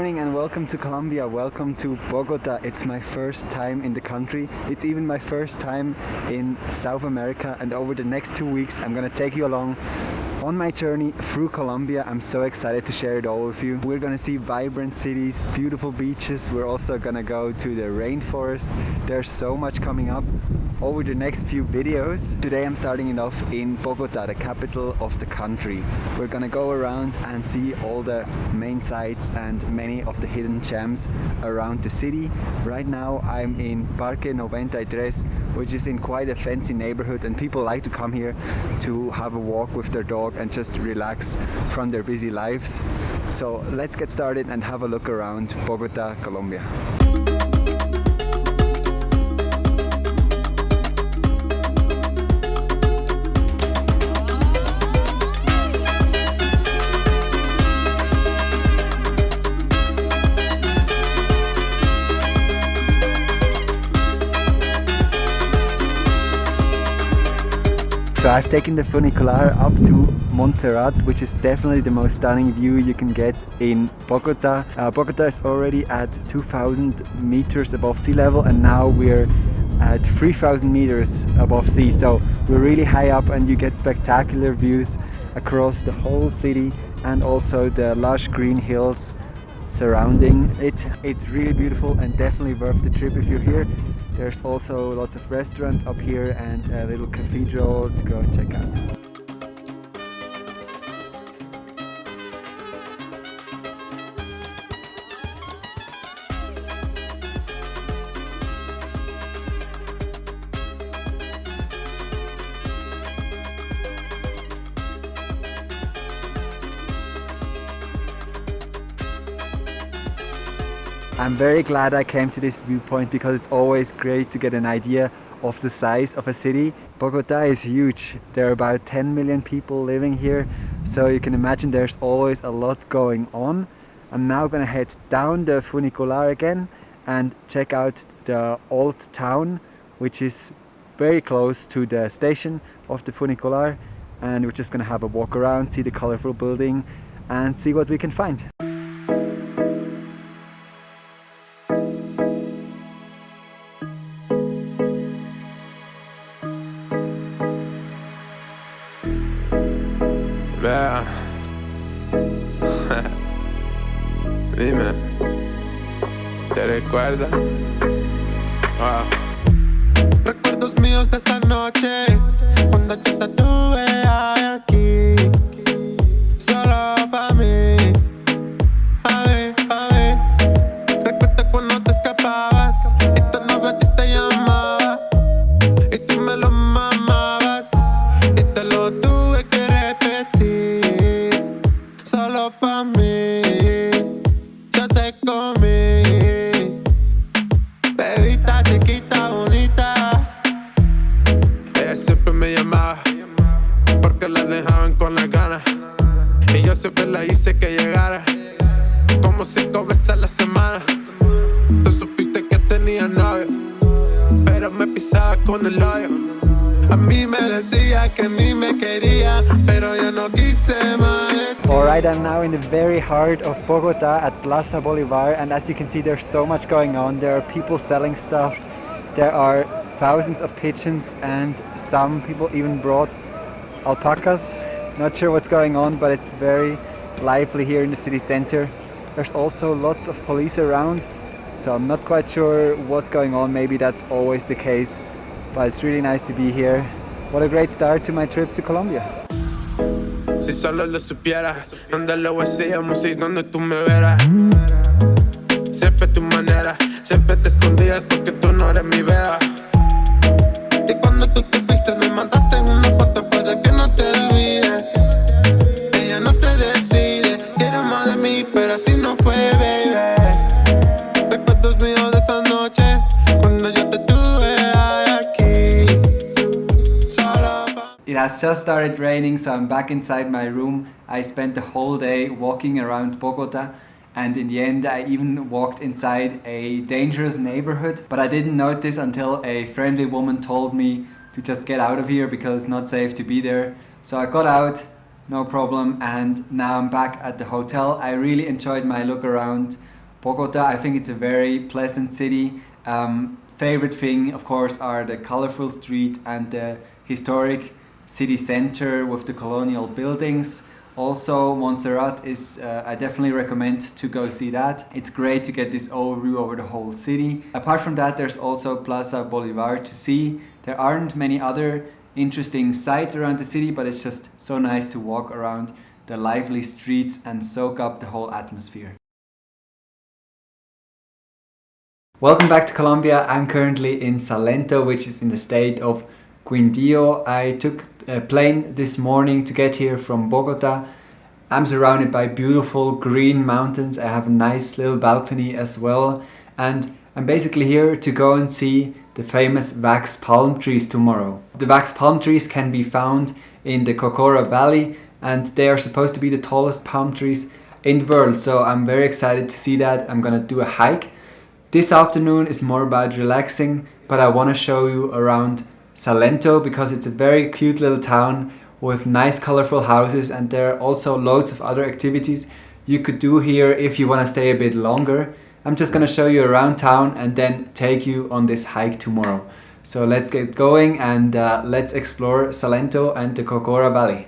morning and welcome to Colombia, welcome to Bogota. It's my first time in the country. It's even my first time in South America, and over the next 2 weeks I'm gonna take you along on my journey through Colombia. I'm so excited to share it all with you. We're gonna see vibrant cities, beautiful beaches. We're also gonna go to the rainforest. There's so much coming up over the next few videos. Today I'm starting it off in Bogota, the capital of the country. We're gonna go around and see all the main sites and many of the hidden gems around the city. Right now I'm in Parque 93, which is in quite a fancy neighborhood, and people like to come here to have a walk with their dog and just relax from their busy lives. So let's get started and have a look around Bogota, Colombia. So I've taken the funicular up to Montserrat, which is definitely the most stunning view you can get in Bogota. Bogota is already at 2,000 meters above sea level, and now we're at 3,000 meters above sea. So we're really high up and you get spectacular views across the whole city and also the lush green hills surrounding it. It's really beautiful and definitely worth the trip if you're here. There's also lots of restaurants up here and a little cathedral to go and check out. I'm very glad I came to this viewpoint because it's always great to get an idea of the size of a city. Bogota is huge. There are about 10 million people living here, so you can imagine there's always a lot going on. I'm now gonna head down the funicular again and check out the old town, which is very close to the station of the funicular, and we're just gonna have a walk around, see the colorful building and see what we can find. Vea. Dime, ¿te recuerdas? Wow. Recuerdos míos de esa noche, cuando yo te tuve aquí, solo pa' mí. A ver, recuerda cuando te escapabas y tu novio a ti te llamaba y tú me lo mamabas y te lo tuve que repetir, solo pa' mí. Yo te comí, bebita chiquita bonita. Ella siempre me llamaba porque la dejaban con las ganas y yo siempre la hice que llegara como 5 veces a la semana. Tú supiste que tenía novio, pero me pisaba con el hoyo. A mí me decía que a mí me quería, pero yo no quise más. Alright, I'm now in the very heart of Bogota at Plaza Bolivar, and as you can see there's so much going on. There are people selling stuff, there are thousands of pigeons, and some people even brought alpacas. Not sure what's going on, but it's very lively here in the city center. There's also lots of police around, so I'm not quite sure what's going on. Maybe that's always the case, but it's really nice to be here. What a great start to my trip to Colombia. Si solo lo supiera, donde lo hacíamos y donde tú me verás. Siempre tu manera, siempre te escondías porque tú no eres mi beba. Y cuando tú te fuiste me mandaste una foto para que no te olvides. Ella no se decide, quiere más de mí, pero así no fue, baby. Recuerdos míos de esa noche, cuando yo te tuve aquí. Solo pa' It has just started raining, so I'm back inside my room. I spent the whole day walking around Bogota, and in the end I even walked inside a dangerous neighborhood, but I didn't notice until a friendly woman told me to just get out of here because it's not safe to be there. So I got out, no problem, and now I'm back at the hotel. I really enjoyed my look around Bogota. I think it's a very pleasant city. Favorite thing, of course, are the colorful street and the historic city center with the colonial buildings. Also, Montserrat is, I definitely recommend to go see that. It's great to get this overview over the whole city. Apart from that, there's also Plaza Bolivar to see. There aren't many other interesting sights around the city, but it's just so nice to walk around the lively streets and soak up the whole atmosphere. Welcome back to Colombia. I'm currently in Salento, which is in the state of Quindío. I took a plane this morning to get here from Bogota. I'm surrounded by beautiful green mountains. I have a nice little balcony as well. And I'm basically here to go and see the famous wax palm trees tomorrow. The wax palm trees can be found in the Cocora Valley, and they are supposed to be the tallest palm trees in the world. So I'm very excited to see that. I'm gonna do a hike. This afternoon is more about relaxing, but I want to show you around Salento because it's a very cute little town with nice colorful houses, and there are also loads of other activities you could do here if you want to stay a bit longer. I'm just going to show you around town and then take you on this hike tomorrow. So let's get going and let's explore Salento and the Cocora Valley.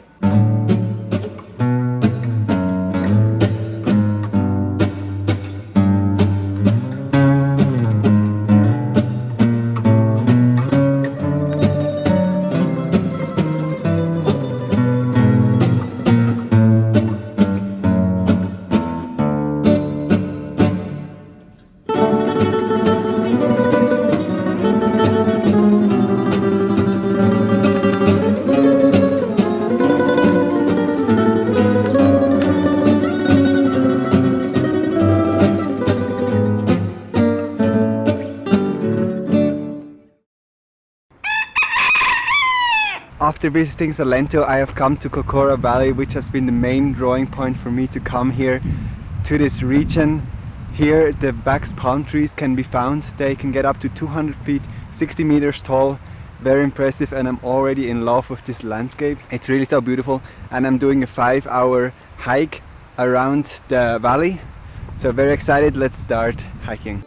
After visiting Salento, I have come to Cocora Valley, which has been the main drawing point for me to come here to this region. Here the wax palm trees can be found. They can get up to 200 feet, 60 meters tall. Very impressive, and I'm already in love with this landscape. It's really so beautiful, and I'm doing a 5-hour hike around the valley. So very excited, let's start hiking.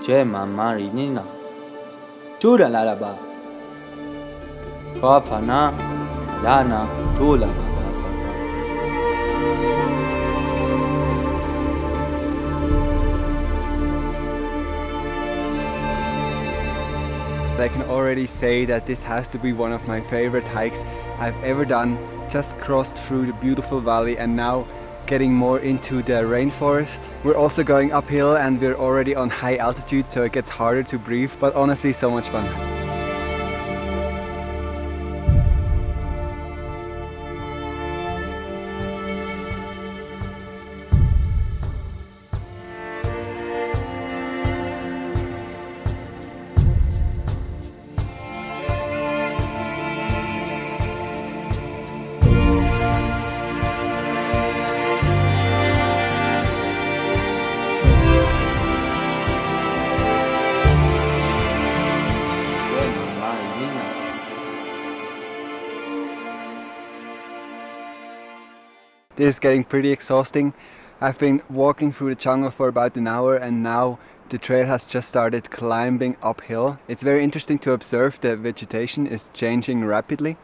Che mama rinina Tura la la ba Kopana Lana Tula I can already say that this has to be one of my favorite hikes I've ever done. Just crossed through the beautiful valley and now getting more into the rainforest. We're also going uphill and we're already on high altitude, so it gets harder to breathe, but honestly so much fun. This is getting pretty exhausting. I've been walking through the jungle for about an hour and now the trail has just started climbing uphill. It's very interesting to observe the vegetation is changing rapidly.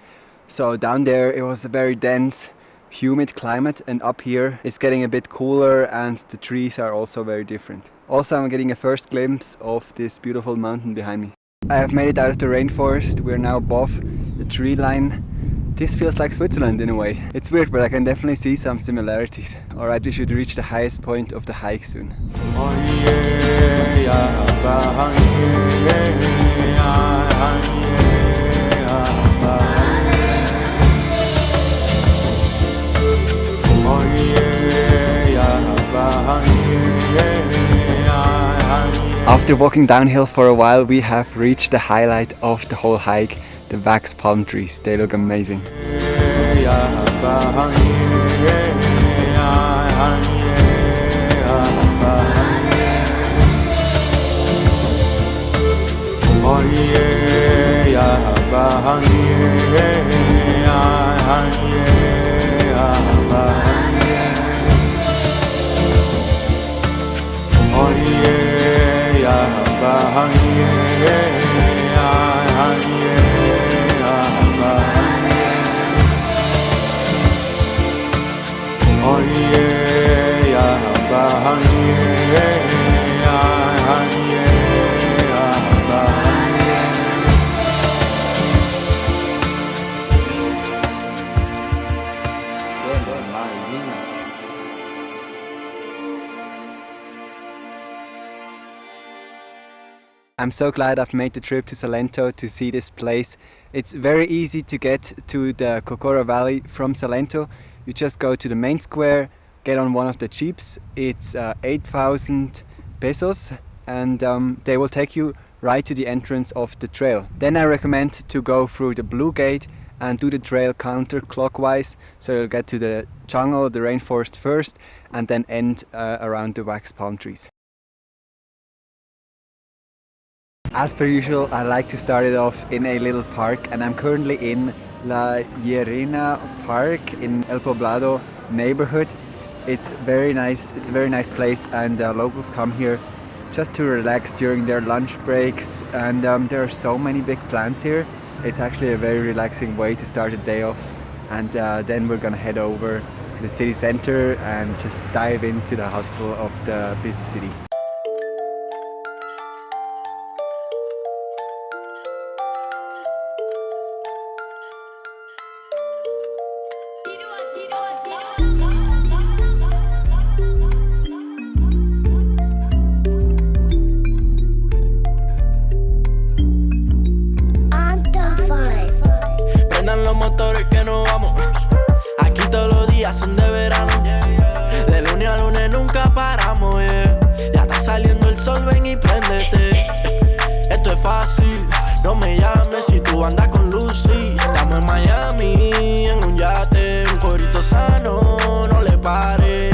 So down there it was a very dense, humid climate, and up here it's getting a bit cooler and the trees are also very different. Also I'm getting a first glimpse of this beautiful mountain behind me. I have made it out of the rainforest. We're now above the tree line. This feels like Switzerland in a way. It's weird, but I can definitely see some similarities. Alright, we should reach the highest point of the hike soon. After walking downhill for a while, we have reached the highlight of the whole hike. The wax palm trees, they look amazing. I'm so glad I've made the trip to Salento to see this place. It's very easy to get to the Cocora Valley from Salento. You just go to the main square, get on one of the jeeps. It's 8,000 pesos and they will take you right to the entrance of the trail. Then I recommend to go through the blue gate and do the trail counterclockwise, so you'll get to the jungle, the rainforest first, and then end around the wax palm trees. As per usual, I like to start it off in a little park, and I'm currently in La Llerena Park in El Poblado neighborhood. It's very nice. It's a very nice place, and locals come here just to relax during their lunch breaks, and there are so many big plants here. It's actually a very relaxing way to start a day off, and then we're gonna head over to the city center and just dive into the hustle of the busy city. Son de verano, de lunes a lunes nunca paramos, yeah. Ya está saliendo el sol, ven y préndete. Esto es fácil, no me llames si tú andas con Lucy. Estamos en Miami, en un yate, un corito sano, no le pare.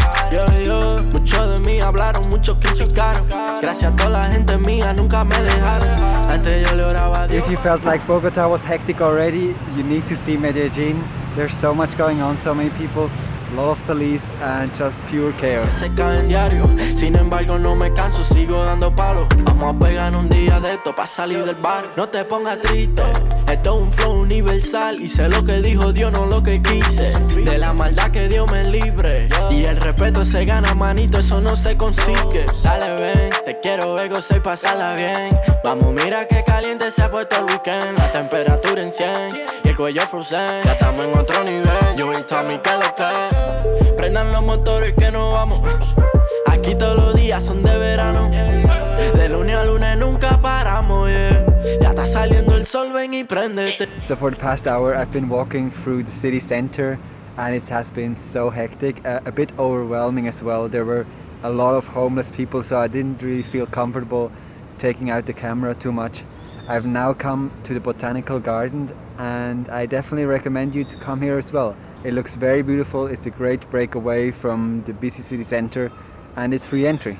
Yo, muchos de mí hablaron, muchos criticaron. Gracias a toda la gente mía, nunca me dejaron. Antes yo le oraba a Dios. If you felt like Bogota was hectic already, you need to see Medellin. There's so much going on, so many people, a lot of police and just pure chaos. Se caen diario, sin embargo no me canso, sigo dando palos. Vamos a pegar un día de esto pa' salir del bar. No te pongas triste, esto es un flow universal. Hice lo que dijo Dios, no lo que quise. De la maldad que Dios me libre. Y el respeto se gana, manito, eso no se consigue. Dale ven, te quiero ver, gozar y pasarla bien. Vamos, mira que caliente se ha puesto el weekend. La temperatura en 100 y el cuello frozen. Ya estamos en otro nivel, yo y Tommy que lo que. Prendan los motores que nos vamos. Aquí todos los días son de verano. De lunes a lunes nunca paramos, yeah. Ya está saliendo el sol, ven y préndete. So for the past hour I've been walking through the city center and it has been so hectic, a bit overwhelming as well. There were a lot of homeless people, so I didn't really feel comfortable taking out the camera too much. I've now come to the Botanical Garden and I definitely recommend you to come here as well. It looks very beautiful, it's a great break away from the busy city center and it's free entry.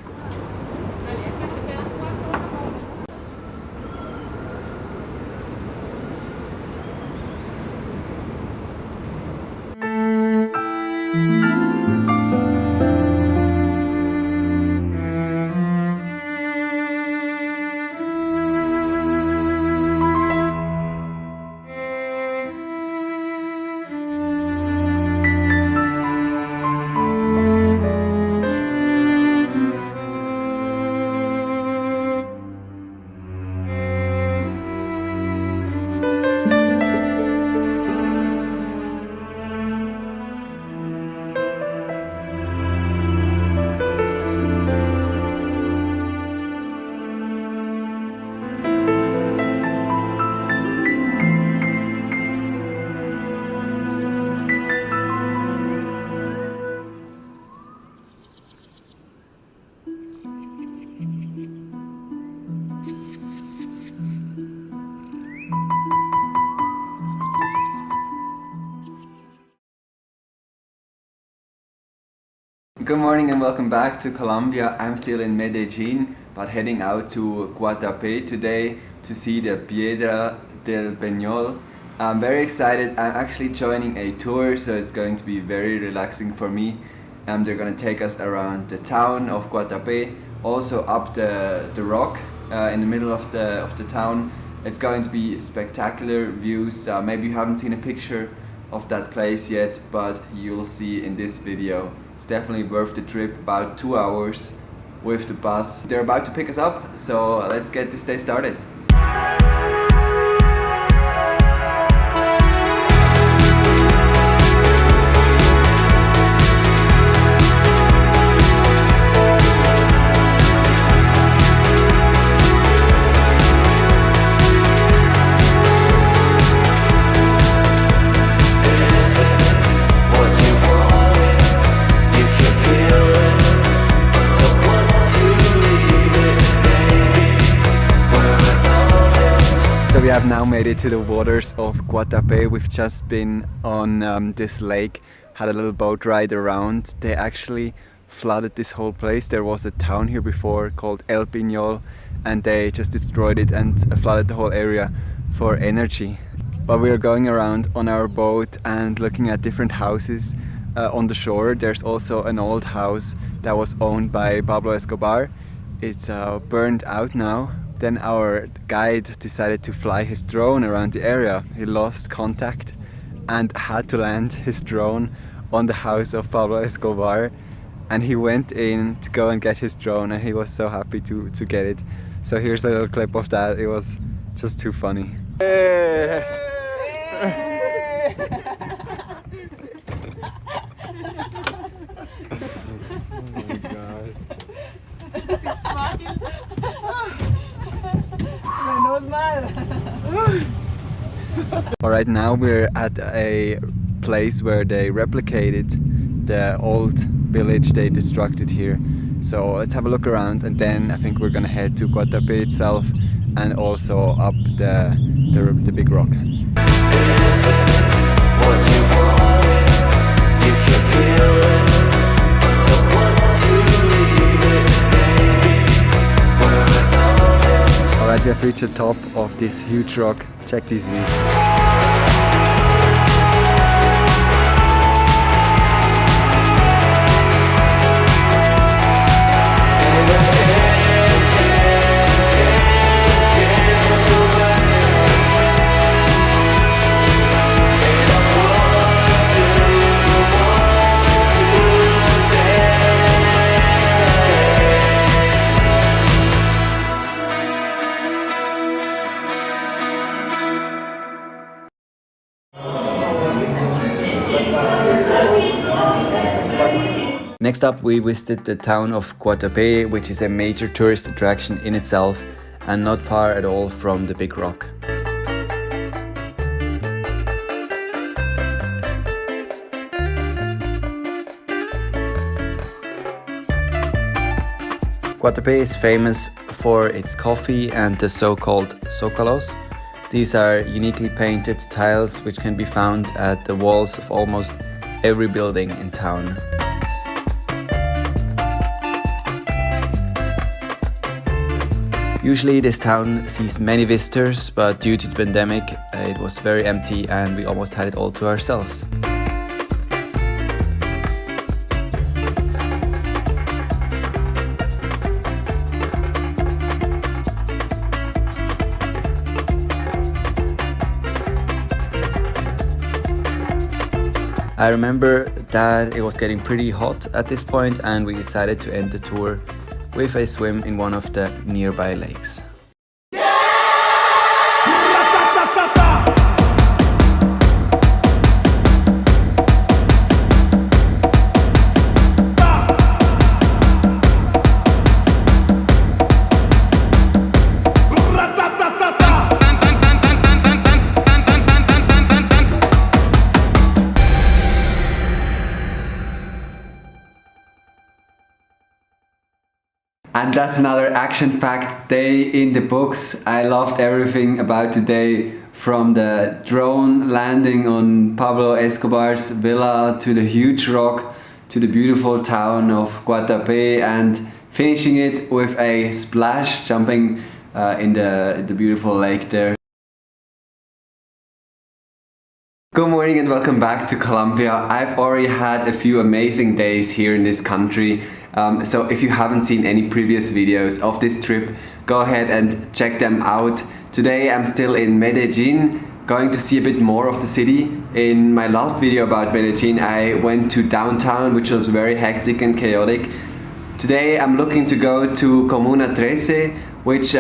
Good morning and welcome back to Colombia. I'm still in Medellin, but heading out to Guatape today to see the Piedra del Penol. I'm very excited. I'm actually joining a tour, so it's going to be very relaxing for me. They're going to take us around the town of Guatape, also up the rock in the middle of the town. It's going to be spectacular views. Maybe you haven't seen a picture of that place yet, but you'll see in this video. It's definitely worth the trip, about 2 hours with the bus. They're about to pick us up, so let's get this day started. We have now made it to the waters of Guatape. We've just been on this lake, had a little boat ride around. They actually flooded this whole place. There was a town here before called El Piñol, and they just destroyed it and flooded the whole area for energy. But we are going around on our boat and looking at different houses on the shore. There's also an old house that was owned by Pablo Escobar. It's burned out now. Then our guide decided to fly his drone around the area. He lost contact and had to land his drone on the house of Pablo Escobar, and he went in to go and get his drone, and he was so happy to get it. So here's a little clip of that. It was just too funny. Hey. Oh my God. Alright, now we're at a place where they replicated the old village they destructed here. So let's have a look around, and then I think we're gonna head to Guatape itself and also up the big rock. Alright, we have reached the top of this huge rock. Check these views. Next up, we visited the town of Cuatape, which is a major tourist attraction in itself and not far at all from the big rock. Guatape is famous for its coffee and the so-called zócalos. These are uniquely painted tiles which can be found at the walls of almost every building in town. Usually this town sees many visitors, but due to the pandemic it was very empty and we almost had it all to ourselves. I remember that it was getting pretty hot at this point, and we decided to end the tour with a swim in one of the nearby lakes. And that's another action-packed day in the books. I loved everything about today, from the drone landing on Pablo Escobar's villa to the huge rock to the beautiful town of Guatape, and finishing it with a splash, jumping in the beautiful lake there. Good morning and welcome back to Colombia. I've already had a few amazing days here in this country, So if you haven't seen any previous videos of this trip, go ahead and check them out. Today I'm still in Medellin, going to see a bit more of the city. In my last video about Medellin, I went to downtown, which was very hectic and chaotic. Today I'm looking to go to Comuna 13, which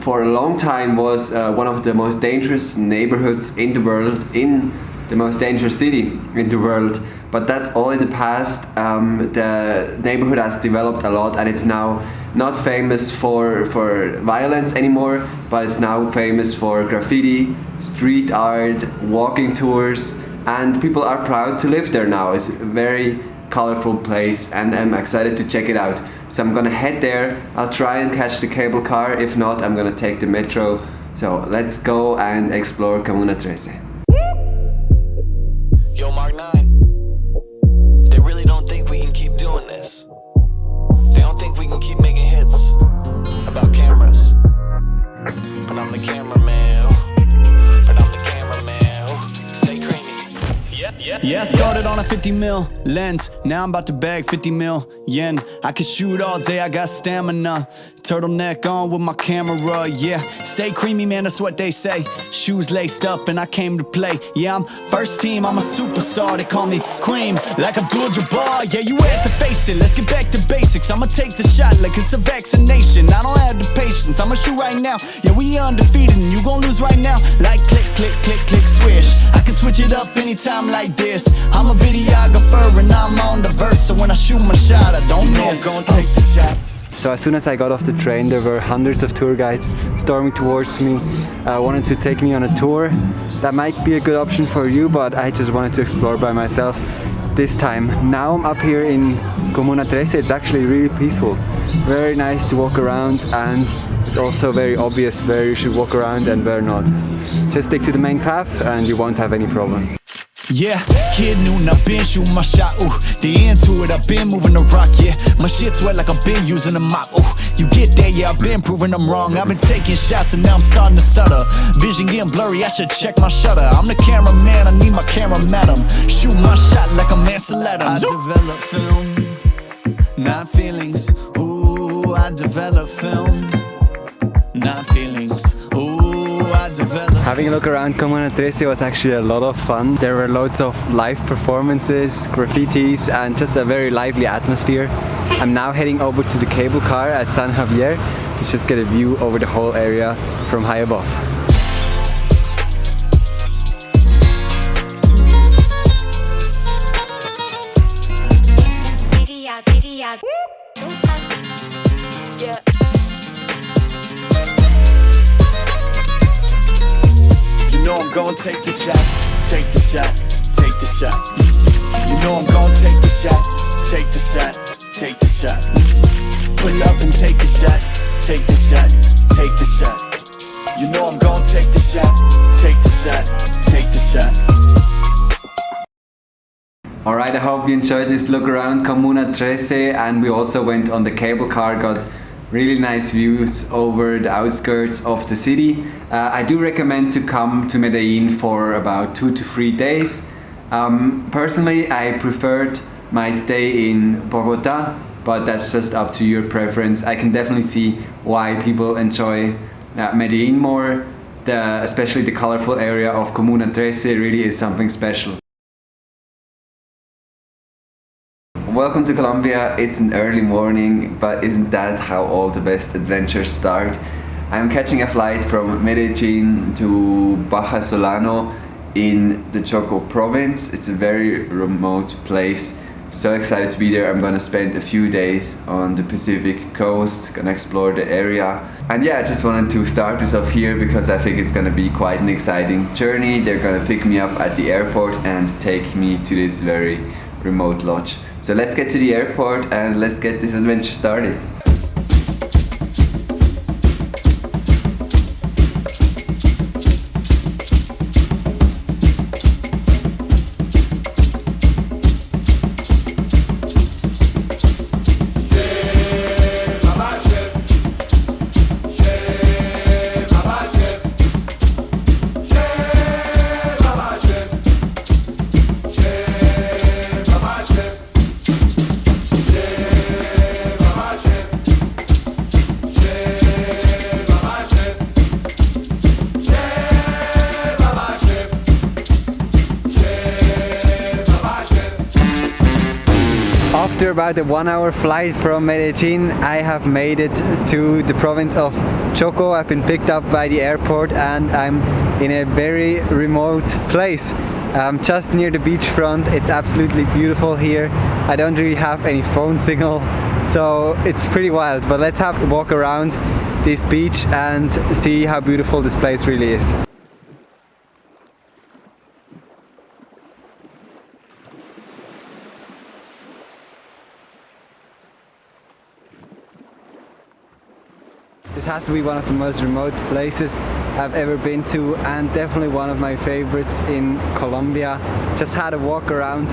for a long time was one of the most dangerous neighborhoods in the world, in the most dangerous city in the world. But that's all in the past. The neighborhood has developed a lot and it's now not famous for violence anymore, but it's now famous for graffiti, street art, walking tours, and people are proud to live there now. It's a very colorful place and I'm excited to check it out. So I'm gonna head there. I'll try and catch the cable car. If not, I'm gonna take the metro. So let's go and explore Comuna 13. Yo, Mark 9. They really don't think we can keep doing this. They don't think we can keep making hits about cameras. But I'm the cameraman. But I'm the cameraman. Stay creamy. Yeah, I started on a 50 mil lens. Now I'm about to bag 50 mil yen. I can shoot all day, I got stamina. Turtleneck on with my camera, yeah. Stay creamy, man, that's what they say. Shoes laced up and I came to play. Yeah, I'm first team, I'm a superstar. They call me Cream, like Abdul-Jabbar. Yeah, you had to face it, let's get back to basics. I'ma take the shot like it's a vaccination. I don't have the patience, I'ma shoot right now. Yeah, we undefeated and you gon' lose right now. Like click, click, click, click, swish. I can switch it up anytime like this. I'm a videographer and I'm on the verse. So when I shoot my shot, I don't miss. I'm gonna take the shot. So as soon as I got off the train, there were hundreds of tour guides storming towards me, wanted to take me on a tour. That might be a good option for you, but I just wanted to explore by myself this time. Now I'm up here in Comuna 13. It's actually really peaceful, very nice to walk around, and it's also very obvious where you should walk around and where not. Just stick to the main path and you won't have any problems. Yeah, kid noon, I've been shooting my shot, ooh. The into it, I've been moving the rock, yeah. My shit's wet like I've been using a mop, ooh. You get there, yeah, I've been proving them wrong. I've been taking shots and now I'm starting to stutter. Vision getting blurry, I should check my shutter. I'm the cameraman, I need my camera madam. Shoot my shot like a Mansaletta. I develop film, not feelings, ooh. I develop film, not feelings, ooh. Having a look around Comuna 13 was actually a lot of fun. There were loads of live performances, graffitis, and just a very lively atmosphere. I'm now heading over to the cable car at San Javier to just get a view over the whole area from high above. Gonna take the shot, take the shot, take the shot. You know I'm gonna take the shot, take the shot, take the shot. Pull up and take the shot, take the shot, take the shot. You know I'm gonna take the shot, take the shot, take the shot. Alright, I hope you enjoyed this look around Comuna 13, and we also went on the cable car, got really nice views over the outskirts of the city. I do recommend to come to Medellin for about 2 to 3 days. Personally, I preferred my stay in Bogota, but that's just up to your preference. I can definitely see why people enjoy Medellin more. Especially the colorful area of Comuna 13 really is something special. Welcome to Colombia. It's an early morning, but isn't that how all the best adventures start? I'm catching a flight from Medellin to Bahia Solano in the Choco province. It's a very remote place. So excited to be there. I'm gonna spend a few days on the Pacific coast, gonna explore the area. And yeah, I just wanted to start this off here because I think it's gonna be quite an exciting journey. They're gonna pick me up at the airport and take me to this very remote lodge. So let's get to the airport and let's get this adventure started. After about a 1-hour flight from Medellin, I have made it to the province of Choco. I've been picked up by the airport and I'm in a very remote place. Just near the beachfront. It's absolutely beautiful here. I don't really have any phone signal, so it's pretty wild. But let's have a walk around this beach and see how beautiful this place really is. This has to be one of the most remote places I've ever been to, and definitely one of my favorites in Colombia. Just had a walk around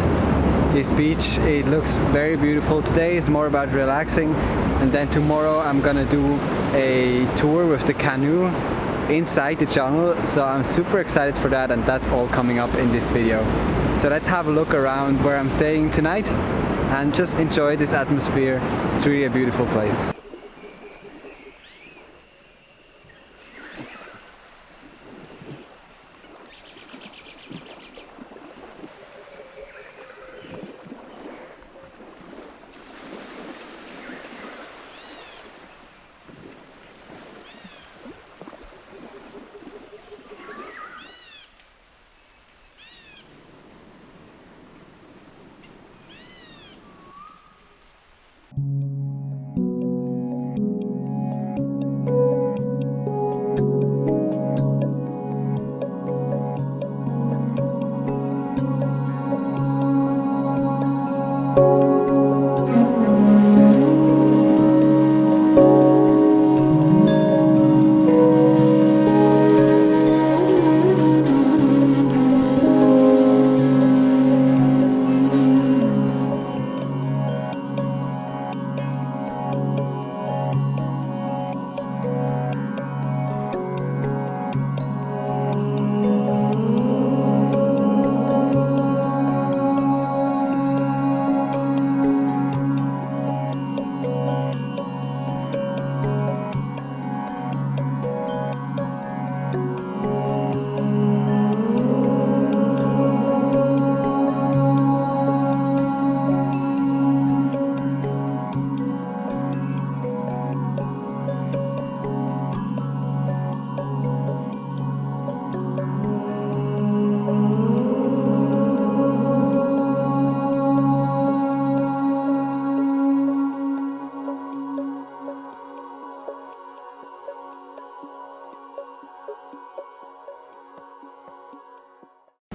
this beach. It looks very beautiful. Today is more about relaxing, and then tomorrow I'm gonna do a tour with the canoe inside the jungle. So I'm super excited for that, and that's all coming up in this video. So let's have a look around where I'm staying tonight and just enjoy this atmosphere. It's really a beautiful place.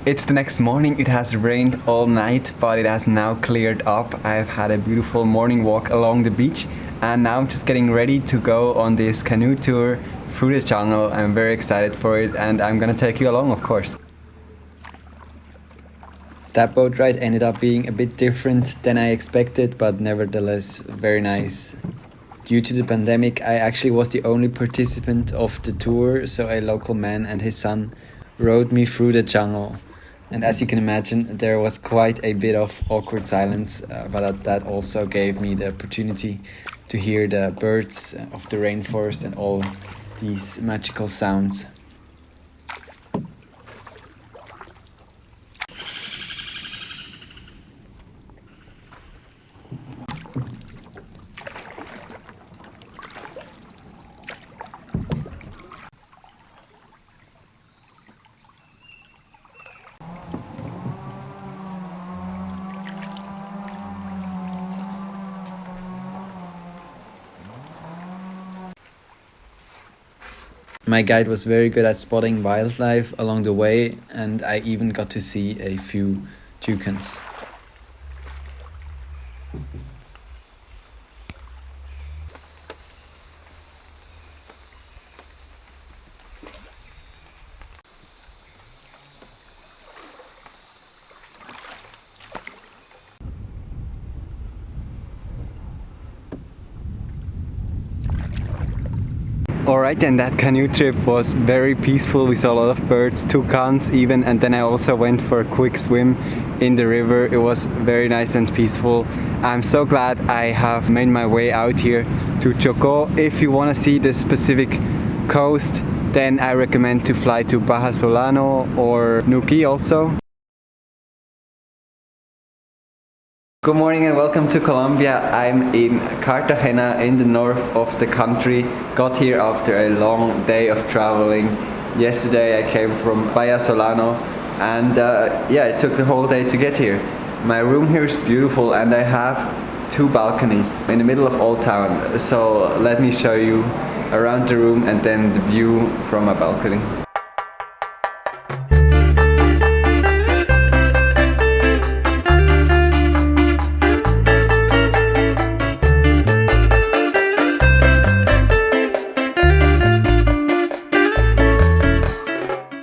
It's the next morning. It has rained all night, but it has now cleared up. I've had a beautiful morning walk along the beach, and now I'm just getting ready to go on this canoe tour through the jungle. I'm very excited for it, and I'm gonna take you along, of course. That boat ride ended up being a bit different than I expected, but nevertheless very nice. Due to the pandemic, I actually was the only participant of the tour, so a local man and his son rode me through the jungle. And as you can imagine, there was quite a bit of awkward silence, but that also gave me the opportunity to hear the birds of the rainforest and all these magical sounds. My guide was very good at spotting wildlife along the way, and I even got to see a few toucans. Alright, and that canoe trip was very peaceful. We saw a lot of birds, toucans even, and then I also went for a quick swim in the river. It was very nice and peaceful. I'm so glad I have made my way out here to Choco. If you want to see the specific coast, then I recommend to fly to Bahia Solano or Nuki also. Good morning and welcome to Colombia. I'm in Cartagena in the north of the country. Got here after a long day of traveling. Yesterday I came from Bahia Solano and it took the whole day to get here. My room here is beautiful and I have 2 balconies in the middle of Old Town. So let me show you around the room and then the view from a balcony.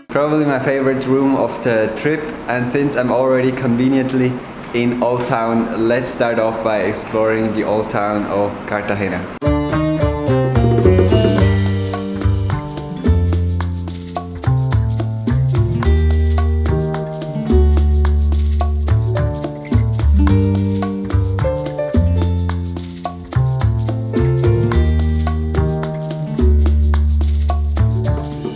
Probably my favorite room of the trip, and since I'm already conveniently in Old Town, let's start off by exploring the Old Town of Cartagena.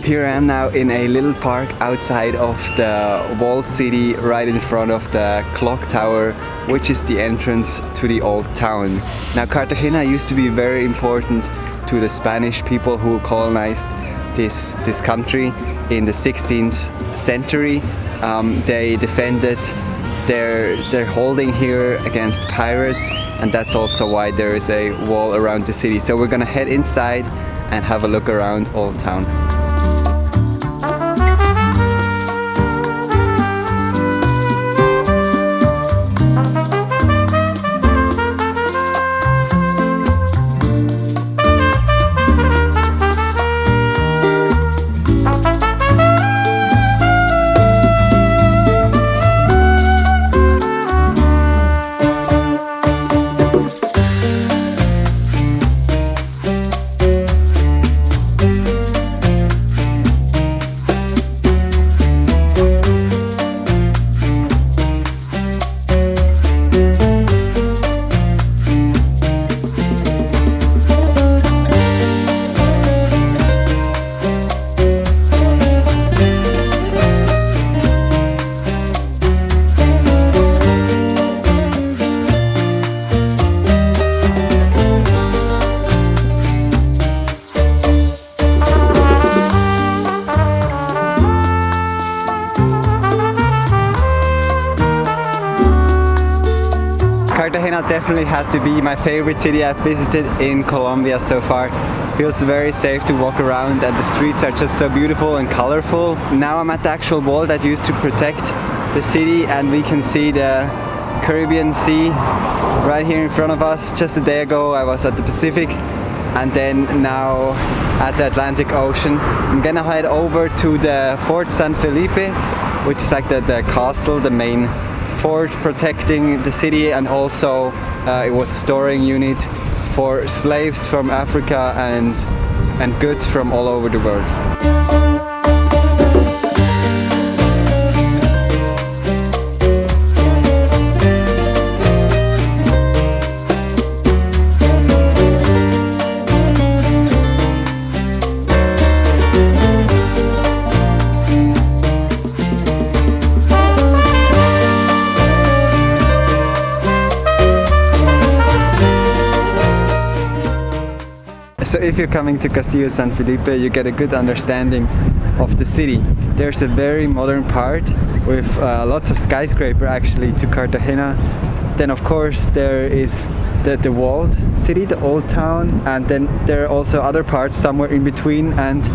Here I am now in a little park outside of the walled city, right in front of the clock tower, which is the entrance to the Old Town. Now Cartagena used to be very important to the Spanish people who colonized this country in the 16th century. They defended their holding here against pirates, and that's also why there is a wall around the city. So we're gonna head inside and have a look around Old Town. Cartagena definitely has to be my favorite city I've visited in Colombia so far. Feels very safe to walk around and the streets are just so beautiful and colorful. Now I'm at the actual wall that used to protect the city and we can see the Caribbean Sea right here in front of us. Just a day ago I was at the Pacific and then now at the Atlantic Ocean. I'm gonna head over to the Fort San Felipe, which is like the castle, the main fort protecting the city, and also it was a storing unit for slaves from Africa and goods from all over the world. So if you're coming to Castillo San Felipe, you get a good understanding of the city. There's a very modern part with lots of skyscraper actually to Cartagena. Then of course there is the walled city, the Old Town, and then there are also other parts somewhere in between, and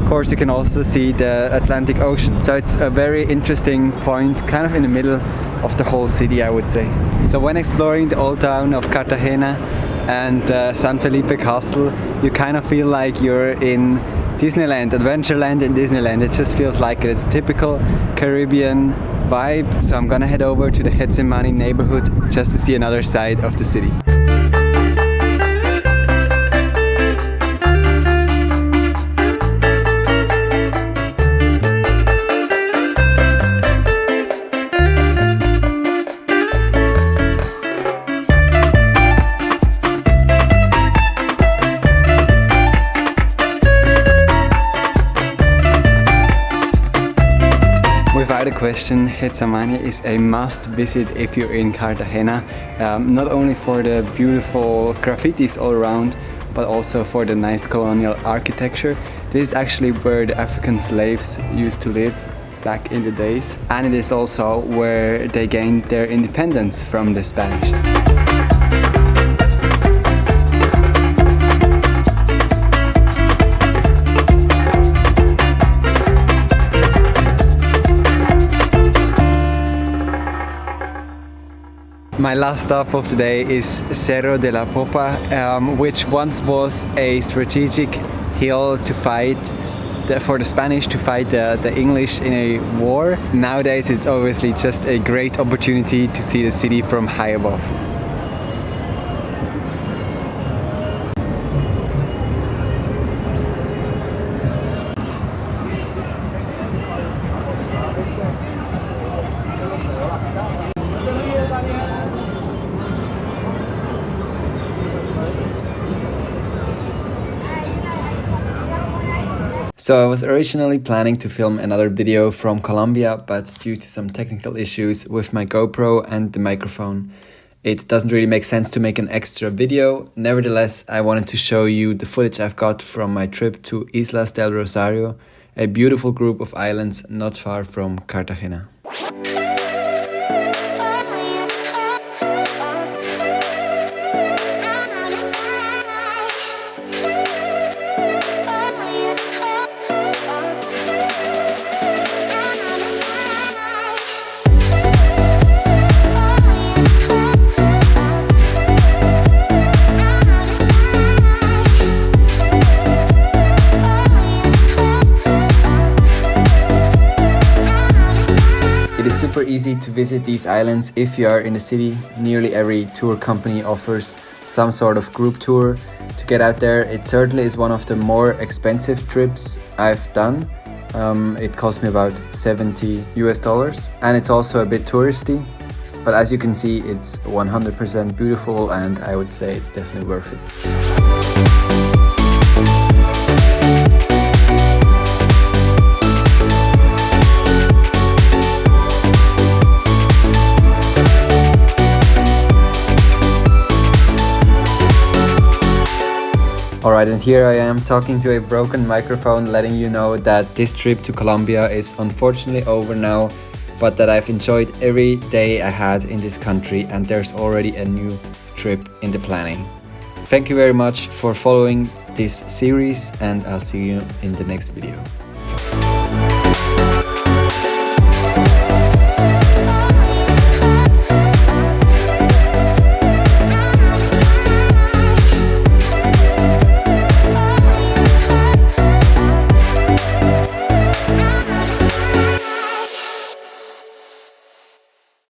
of course you can also see the Atlantic Ocean. So it's a very interesting point, kind of in the middle of the whole city, I would say. So when exploring the Old Town of Cartagena and San Felipe Castle, you kind of feel like you're in Disneyland, Adventureland in Disneyland. It just feels like it. It's a typical Caribbean vibe. So I'm gonna head over to the Headsamani neighborhood just to see another side of the city. question, Headsamani is a must visit if you're in Cartagena, not only for the beautiful graffitis all around, but also for the nice colonial architecture. This is actually where the African slaves used to live back in the days, and it is also where they gained their independence from the Spanish. My last stop of the day is Cerro De La Popa, which once was a strategic hill to fight for the Spanish to fight the English in a war. Nowadays it's obviously just a great opportunity to see the city from high above. So I was originally planning to film another video from Colombia, but due to some technical issues with my GoPro and the microphone, it doesn't really make sense to make an extra video. Nevertheless, I wanted to show you the footage I've got from my trip to Isla Del Rosario, a beautiful group of islands not far from Cartagena. Super easy to visit these islands if you are in the city. Nearly every tour company offers some sort of group tour to get out there. It certainly is one of the more expensive trips I've done. It cost me about $70 and it's also a bit touristy, but as you can see it's 100% beautiful and I would say it's definitely worth it. Alright, and here I am talking to a broken microphone, letting you know that this trip to Colombia is unfortunately over now, but that I've enjoyed every day I had in this country and there's already a new trip in the planning. Thank you very much for following this series and I'll see you in the next video.